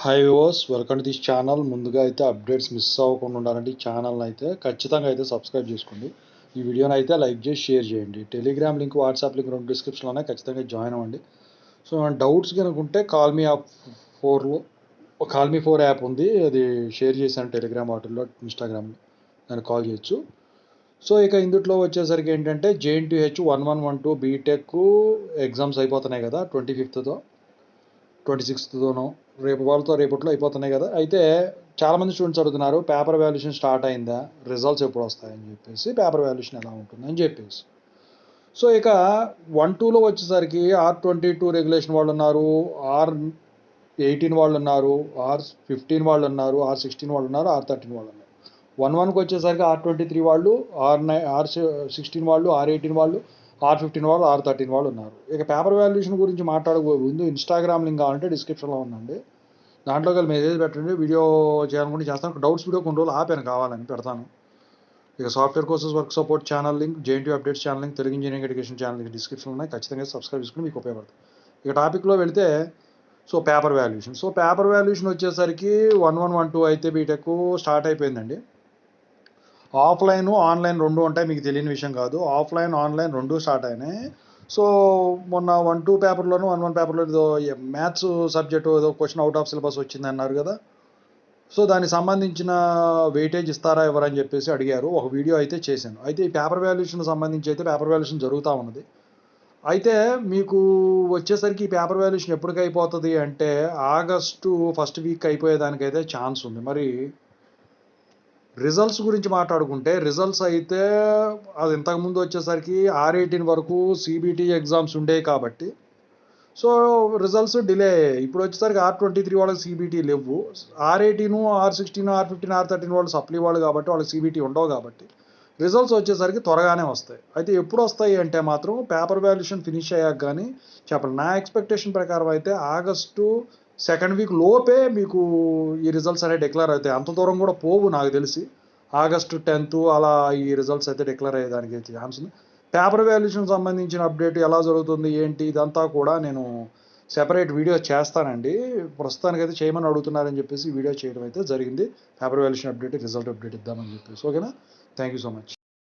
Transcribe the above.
Hi viewers, welcome to this channel. ముందుగా అయితే updates miss అవ్వకుండా ఉండాలంటే ఈ ఛానల్ని అయితే ఖచ్చితంగా అయితే సబ్స్క్రైబ్ చేసుకోండి. ఈ వీడియోని అయితే లైక్ చేసి షేర్ చేయండి. టెలిగ్రామ్ లింక్, వాట్సాప్ లింక్ రెండు డిస్క్రిప్షన్లోనే ఖచ్చితంగా జాయిన్ అవ్వండి. సో మన డౌట్స్ కనుక ఉంటే కాల్ మీ 4 యాప్ ఉంది, అది షేర్ చేశాను టెలిగ్రామ్ వాటిల్లో, ఇన్స్టాగ్రామ్లో, దాన్ని కాల్ చేయొచ్చు. సో ఇక ఇందులో వచ్చేసరికి ఏంటంటే JNTH 1112 బీటెక్ ఎగ్జామ్స్ అయిపోతున్నాయి కదా, 25తో 26తోనో రేపట్లో అయిపోతున్నాయి కదా. అయితే చాలామంది స్టూడెంట్స్ అడుగుతున్నారు, పేపర్ వాల్యుయేషన్ స్టార్ట్ అయిందా, రిజల్ట్స్ ఎప్పుడు వస్తాయని చెప్పేసి, పేపర్ వాల్యుయేషన్ ఎలా ఉంటుందని చెప్పేసి. సో ఇక 1-2లో వచ్చేసరికి R22 రెగ్యులేషన్ వాళ్ళు ఉన్నారు, R18 వాళ్ళు ఉన్నారు, R15 వాళ్ళు ఉన్నారు, R16 వాళ్ళు ఉన్నారు, R13 వాళ్ళు ఉన్నారు. 1-1కి వచ్చేసరికి R23 వాళ్ళు, R16 వాళ్ళు, R18 వాళ్ళు, R15 వాళ్ళు, R13 వాళ్ళు ఉన్నారు. ఇక పేపర్ వాల్యుయేషన్ గురించి మాట్లాడబోయే ముందు ఇన్స్టాగ్రామ్ లింక్ కావాలంటే డిస్క్రిప్షన్లో ఉందండి, దాంట్లోకి వెళ్ళి మెసేజ్ పెట్టండి. వీడియో చేయాలనుకుంటే చేస్తాను. డౌట్స్ వీడియో కొన్ని రోజులు ఆపాను, కావాలని పెడతాను. ఇక software courses work support channel link, JNTU updates channel link, Telugu engineering education channel link డిస్క్రిప్షన్లో ఉన్నాయి. ఖచ్చితంగా సబ్స్క్రైబ్ చేసుకుని మీకు ఉపయోగపడుతుంది. ఇక టాపిక్లో వెళితే, సో పేపర్ వాల్యుయేషన్ వచ్చేసరికి 1112 అయితే బీటెక్ స్టార్ట్ అయిపోయిందండి. ఆఫ్లైన్ ఆన్లైన్ రెండు ఉంటాయి, మీకు తెలియని విషయం కాదు. ఆఫ్లైన్ ఆన్లైన్ రెండు స్టార్ట్ అయినాయి. సో మొన్న 1-2 పేపర్లోను 1-1 పేపర్లో ఏదో మ్యాథ్స్ సబ్జెక్టు ఏదో క్వశ్చన్ అవుట్ ఆఫ్ సిలబస్ వచ్చింది అన్నారు కదా. సో దానికి సంబంధించిన వెయిటేజ్ ఇస్తారా ఎవరని చెప్పేసి అడిగారు. ఒక వీడియో అయితే చేశాను. అయితే ఈ పేపర్ వాల్యుయేషన్ సంబంధించి అయితే పేపర్ వాల్యుయేషన్ జరుగుతూ ఉన్నది. అయితే మీకు వచ్చేసరికి ఈ పేపర్ వాల్యుయేషన్ ఎప్పటికి అయిపోతుంది అంటే ఆగస్టు ఫస్ట్ వీక్ అయిపోయేదానికైతే ఛాన్స్ ఉంది. మరి రిజల్ట్స్ గురించి మాట్లాడుకుంటే, రిజల్ట్స్ అయితే అది ఇంతకుముందు వచ్చేసరికి R18 వరకు CBT ఎగ్జామ్స్ ఉండేవి కాబట్టి, సో రిజల్ట్స్ డిలే అయ్యాయి. ఇప్పుడు వచ్చేసరికి R23 వాళ్ళకి CBT లేవు. R18, R16, R15, R13 వాళ్ళు సప్లీ వాళ్ళు కాబట్టి వాళ్ళకి CBT ఉండవు కాబట్టి రిజల్ట్స్ వచ్చేసరికి త్వరగానే వస్తాయి. అయితే ఎప్పుడు వస్తాయి అంటే మాత్రం పేపర్ వాల్యుయేషన్ ఫినిష్ అయ్యాక కానీ చెప్పండి. నా ఎక్స్పెక్టేషన్ ప్రకారం అయితే ఆగస్టు సెకండ్ వీక్ లోపే మీకు ఈ రిజల్ట్స్ అనేవి డిక్లేర్ అవుతాయి. అంత దూరం కూడా పోవు నాకు తెలిసి. ఆగస్టు 10th అలా ఈ రిజల్ట్స్ అయితే డిక్లేర్ అయ్యేదానికి అయితే ఛాన్స్ ఉంది. పేపర్ వాల్యుయేషన్ సంబంధించిన అప్డేట్ ఎలా జరుగుతుంది ఏంటి ఇదంతా కూడా నేను సెపరేట్ వీడియో చేస్తానండి. ప్రస్తుతానికైతే చేయమని అడుగుతున్నారని చెప్పేసి వీడియో చేయడం అయితే జరిగింది. Paper valuation update, result update ఇద్దామని చెప్పేసి. ఓకేనా? Thank you so much.